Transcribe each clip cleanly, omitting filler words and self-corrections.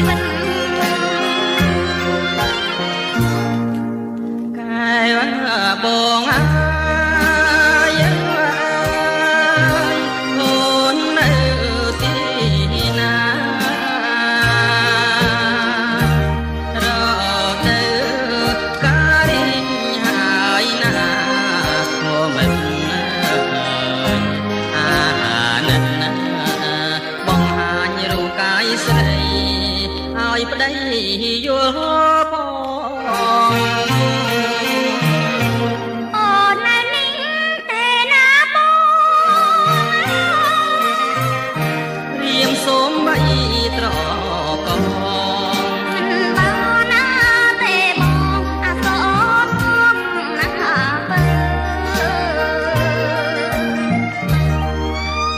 វិតកែបងអើយអូននៅទីណារកទៅការីហើយណាមកមិនអាណិនណាបងហាញរូបកាយស្រីឲ្យប្តីយល់ផង សូមបីត្រកងបានណាទេបងអាសនណា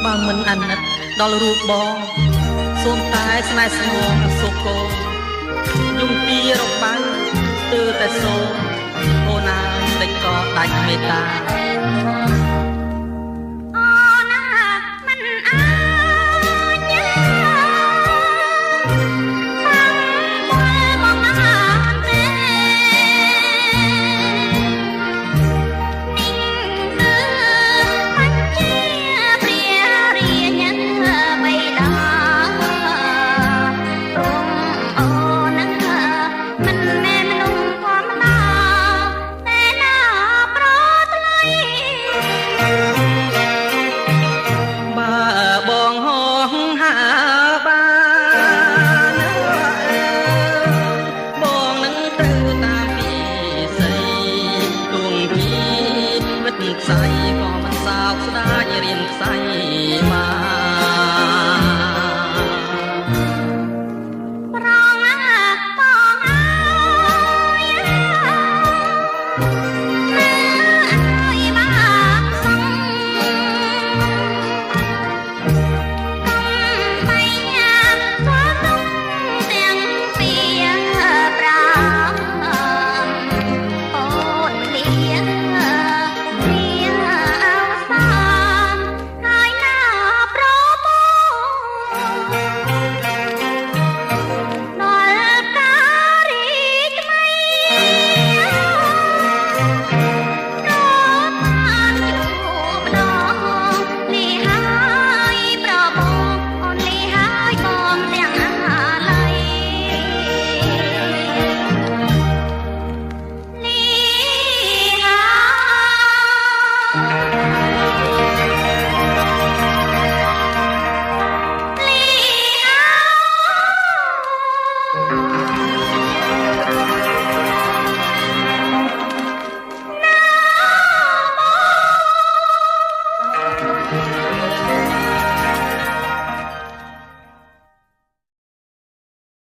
បើបើមិនអាណិតដល់រូបបងសូមតែស្នេហ៍ស្មងសុខកូនយំពីរបាំងស្ទើរតែសូមអូនណាតិចក៏ដាច់មេត្តា ខ្សែក៏មិនសោកស្ដាយរៀនខ្សែមកប្រងបងអើយអើយមកសងកំបៃញាចូលទុំទាំងពីប្រាអូនលៀង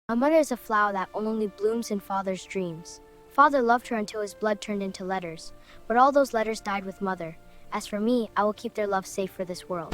A mother is a flower that only blooms in father's dreams. Father loved her until his blood turned into letters, but all those letters died with mother. As for me, I will keep their love safe for this world.